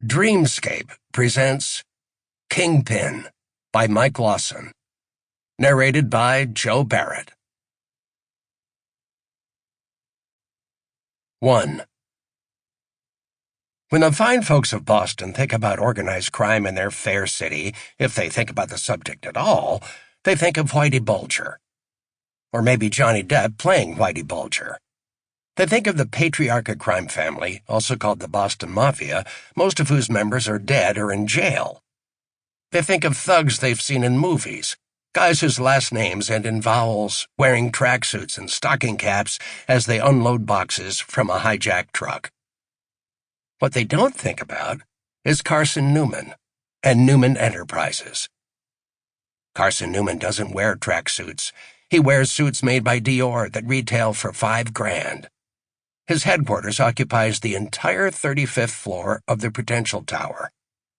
Dreamscape presents Kingpin by Mike Lawson. Narrated by Joe Barrett. 1. When the fine folks of Boston think about organized crime in their fair city, if they think about the subject at all, they think of Whitey Bulger. Or maybe Johnny Depp playing Whitey Bulger. They think of the patriarchal crime family, also called the Boston Mafia, most of whose members are dead or in jail. They think of thugs they've seen in movies, guys whose last names end in vowels, wearing tracksuits and stocking caps as they unload boxes from a hijacked truck. What they don't think about is Carson Newman and Newman Enterprises. Carson Newman doesn't wear tracksuits. He wears suits made by Dior that retail for $5,000. His headquarters occupies the entire 35th floor of the Prudential Tower.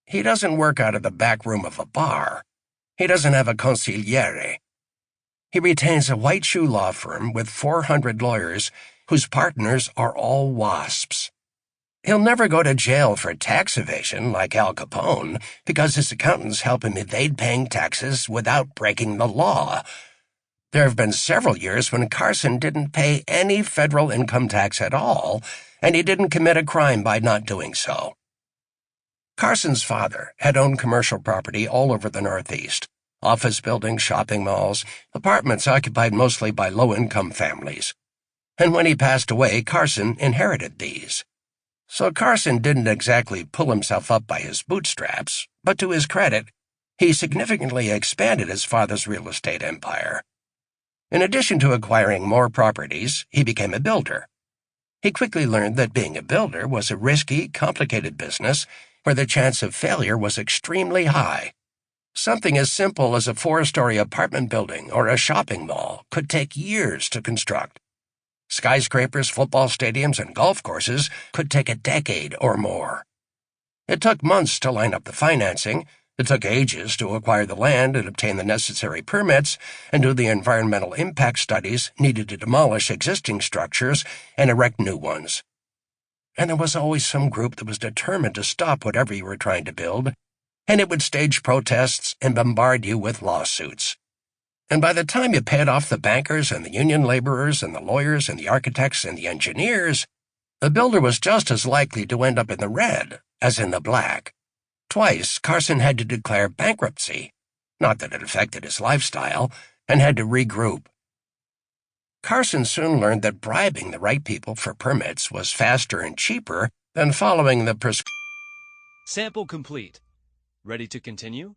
He doesn't work out of the back room of a bar. He doesn't have a consigliere. He retains a white shoe law firm with 400 lawyers whose partners are all wasps. He'll never go to jail for tax evasion like Al Capone because his accountants help him evade paying taxes without breaking the law. There have been several years when Carson didn't pay any federal income tax at all, and he didn't commit a crime by not doing so. Carson's father had owned commercial property all over the Northeast, office buildings, shopping malls, apartments occupied mostly by low-income families. And when he passed away, Carson inherited these. So Carson didn't exactly pull himself up by his bootstraps, but to his credit, he significantly expanded his father's real estate empire. In addition to acquiring more properties, he became a builder. He quickly learned that being a builder was a risky, complicated business where the chance of failure was extremely high. Something as simple as a 4-story apartment building or a shopping mall could take years to construct. Skyscrapers, football stadiums, and golf courses could take a decade or more. It took months to line up the financing. It took ages to acquire the land and obtain the necessary permits and do the environmental impact studies needed to demolish existing structures and erect new ones. And there was always some group that was determined to stop whatever you were trying to build, and it would stage protests and bombard you with lawsuits. And by the time you paid off the bankers and the union laborers and the lawyers and the architects and the engineers, the builder was just as likely to end up in the red as in the black. Twice, Carson had to declare bankruptcy, not that it affected his lifestyle, and had to regroup. Carson soon learned that bribing the right people for permits was faster and cheaper than following the Sample complete. Ready to continue?